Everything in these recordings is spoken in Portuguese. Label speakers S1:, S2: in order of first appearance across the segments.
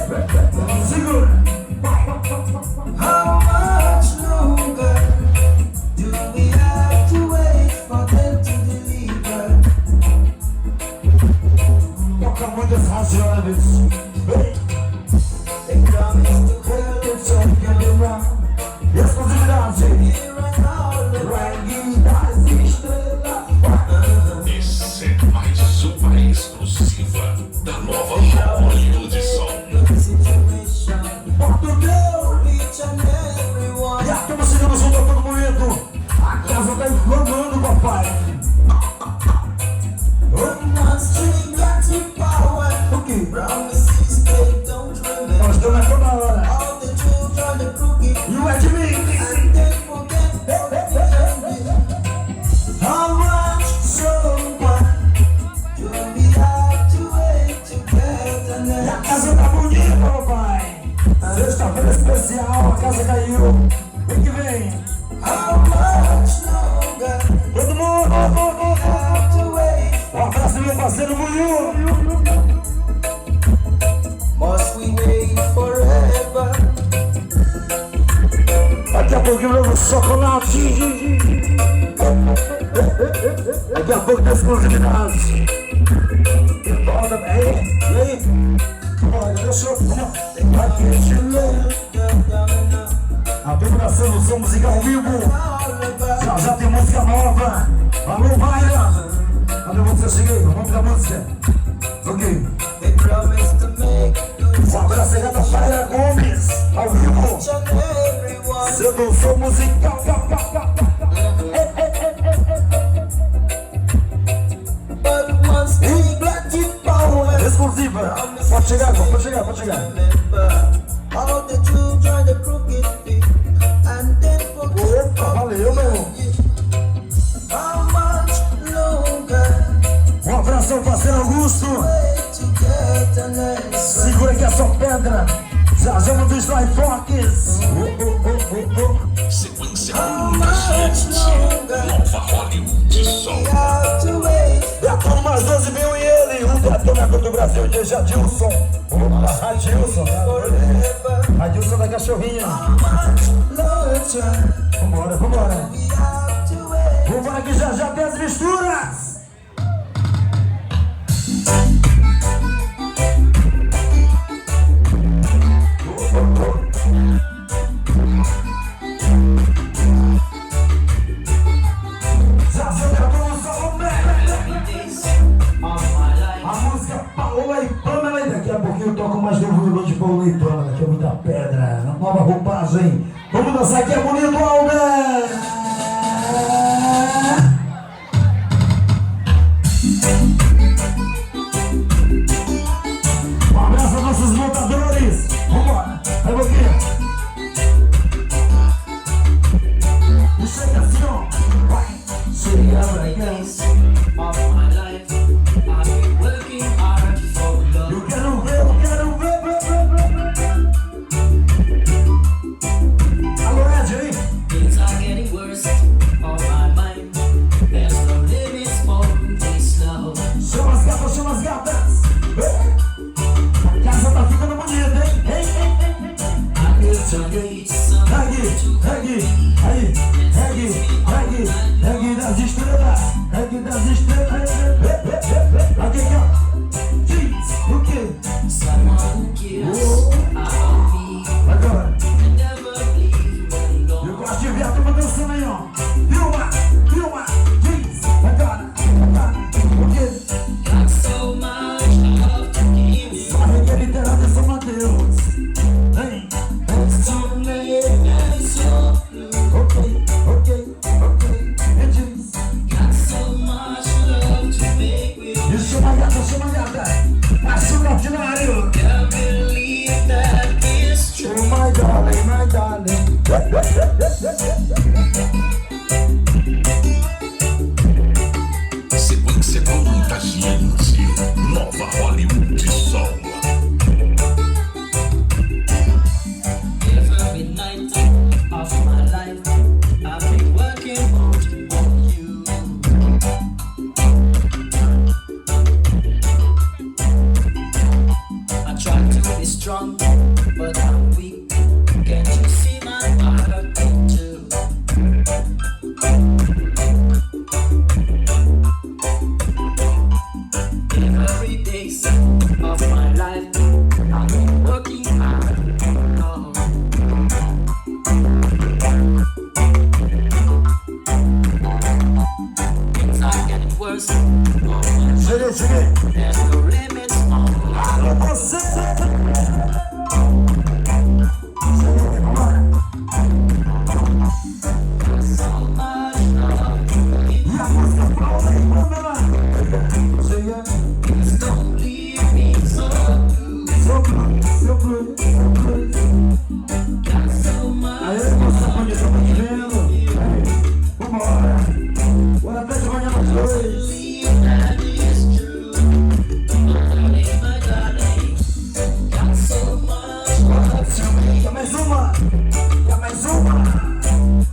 S1: Segura. How much longer do we have to wait for them to deliver? Toca muitas razões. They promise to help you turn around. Exclusividade. Reggae das Estrelas.
S2: Essa é mais uma exclusiva da nova Hollywood Som.
S1: Portugal, each and everyone. E a turma chegando junto a todo momento. A casa tá inflamando, papai. One string got the power. O que? Promises they don't remember. Nós estamos toda hora. All the children, the crooked. You and me. And they forget. How much someone do we have to wait together now? E a casa tá bonita, papai. Sexta-feira especial, a casa caiu. Vem que vem. How much longer? Todo mundo. Have to wait. Um abraço, meu parceiro Munho. Must we wait forever? Daqui a pouco eu vou chocolate. Daqui a pouco tem exclusividade. E volta bem. E aí? Olha, deixa eu... A vibração do som musical ao vivo. Já tem música nova. Alô, Baila. Cadê você? Cheguei. Vamos pra música. Ok. Um abraço aí da Faira Gomes. Ao vivo. Seu som musical. Exclusiva. Pode chegar, pode chegar, pode chegar. Opa, valeu, meu. Um abraço ao parceiro Augusto. Segura que é só pedra. Já chama dos Fox.
S2: Sequência nova Hollywood Som.
S1: E a turma mais 12 mil e ele. O detonador do Brasil, de Adilson. Adilson. Adilson da cachorrinha. Vambora, vambora. Vambora que já tem as misturas. A música Paola e Pamela. E daqui a pouquinho eu toco mais novo de Paola e Pamela, que é muita pedra. Nova roupagem. Vamos dançar aqui, é bonito, Alder. Um abraço aos nossos montadores. Vambora, vai pouquinho. E chega assim, ó. Vai. Chega pra cá. Eu quero ver. Alô, Ed, aí. Cheguei. Alô, você. E a música Pérola aí, Pamela. Chega. Seu Clube. Aí, moça bonita, tá me vendo? Vambora. Bora até de manhã nós dois. Quer mais uma?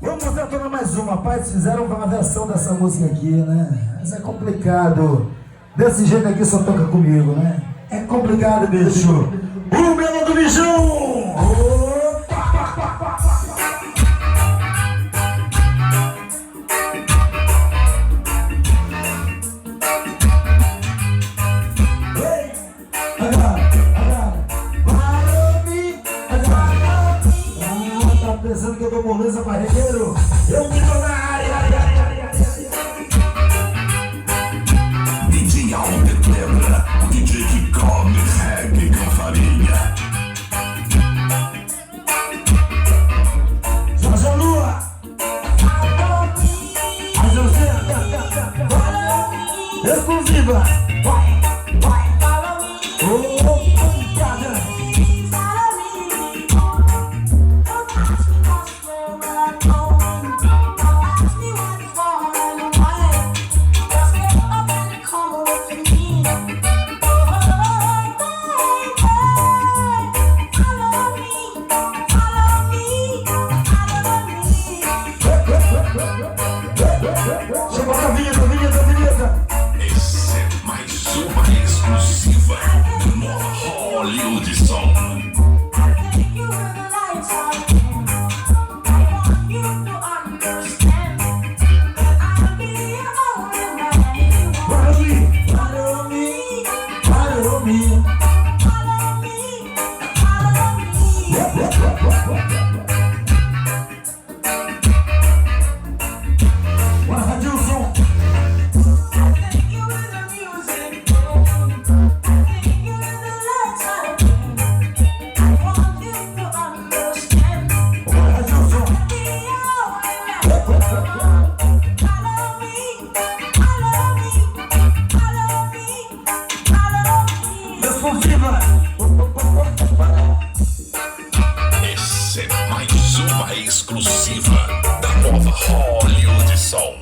S1: Vamos mostrar toda mais uma. Pais fizeram uma versão dessa música aqui, né? Mas é complicado. Desse jeito aqui só toca comigo, né? É complicado, bicho. O Melo do Bijão! Pensando que eu dou moleza pra regueiro? Eu me tô na área.
S2: DJ Alter Pedra, DJ que come reggae com farinha.
S1: Jorge Lua. Exclusiva. Vai. Chegou a vinheta.
S2: Essa é mais uma exclusiva do Nova Hollywood Som. Essa é mais uma exclusiva da Nova Hollywood Som.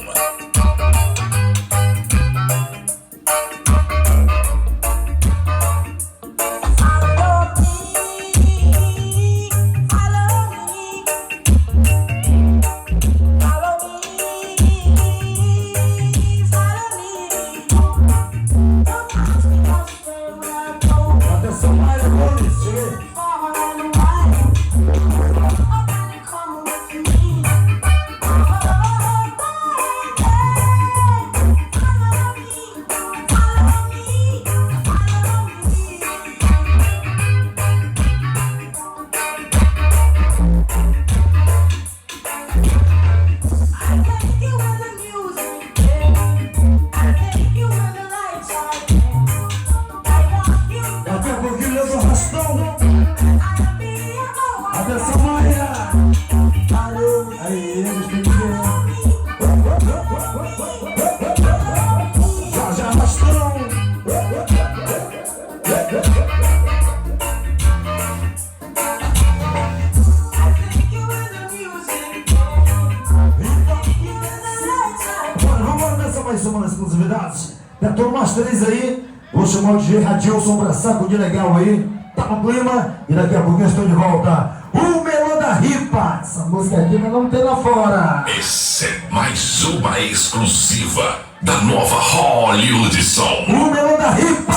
S1: Mais uma das exclusividades. Já tô umas 3 aí. Vou chamar o DJ Radilson pra saco de legal aí. Tá no clima. E daqui a pouquinho eu estou de volta. O Melô da Ripa. Essa música aqui não tem lá fora.
S2: Essa é mais uma exclusiva da Nova Hollywood Som.
S1: O Melô da Ripa.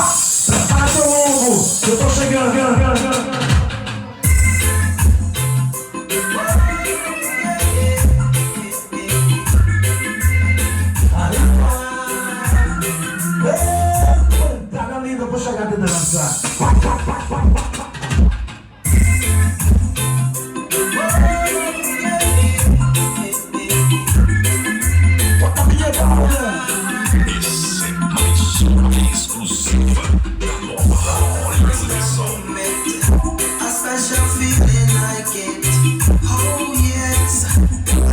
S1: Prepara teu longo. Eu tô chegando. Cara linda, vou chegar de dança. Bota a vinheta.
S2: mais uma exclusiva da nova Hollywood Soul.
S1: A special feeling I get. Oh yes,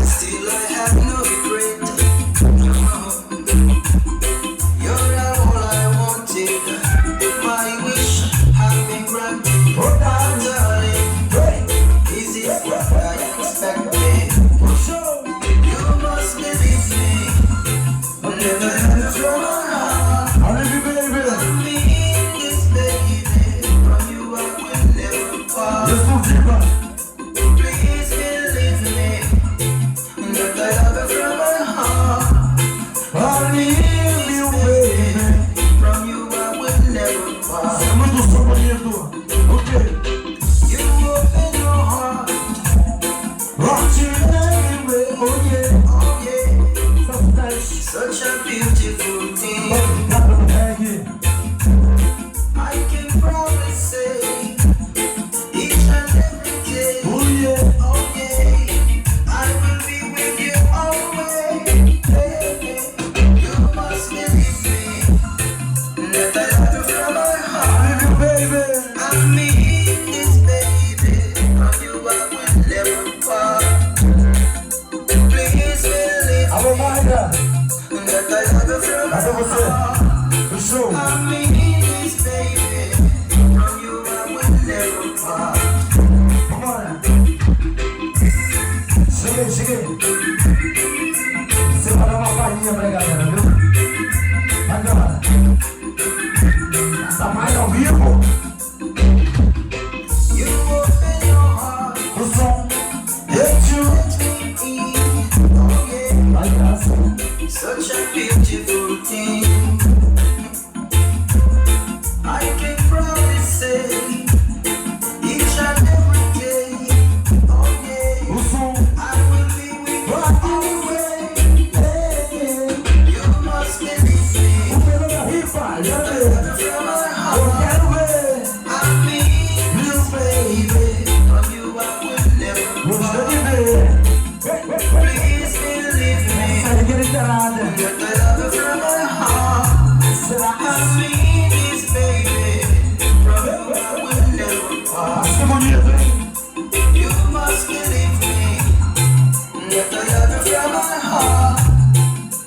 S1: still I have no regret. You're all I wanted. My wish has been granted. Oh darling, is it what I expected? You must believe me. I'll never have from my heart. I mean this baby. From you I will never part. Please believe me that I love you from my heart. I need you, baby. From you I will never part. You open your heart. Oh yeah, such a beautiful thing. I can probably say each and every day. Oh yeah, I will be with you always. You must believe me that I love you from my heart. I mean this baby, from you I will never part. Please believe
S3: Alô, Maida,
S1: that I love you from
S3: cadê
S1: my
S3: você?
S1: heart.
S3: O show.
S1: I mean this baby, from you I will never part.
S3: Vambora. Cheguei. Você vai dar uma palhinha pra galera, viu? Agora. Essa malha ao vivo.
S1: You open your heart,
S3: O som.
S1: let me in. Oh yeah,
S3: Vai, graça.
S1: such a beautiful thing. I can probably say each and every day. Oh yeah,
S3: O som.
S1: I will be with you always. You must believe me.
S3: O pelo da rifa. Já
S1: I
S3: vê.
S1: love you from my
S3: Eu
S1: heart.
S3: quero ver.
S1: I mean this baby, from you I will never
S3: Gostou
S1: part.
S3: de ver.
S1: Please believe me
S3: Sai daquele entrada.
S1: that I love you from my heart.
S3: Será que
S1: I mean this baby, from you I will never part.
S3: assim bonito, hein?
S1: You must believe me that I love you from my heart.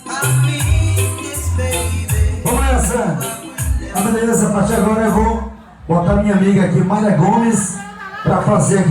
S1: I mean this baby.
S3: Vamos nessa. Ah, beleza, a partir de agora eu vou botar minha amiga aqui, Mayra Gomes, pra fazer aqui.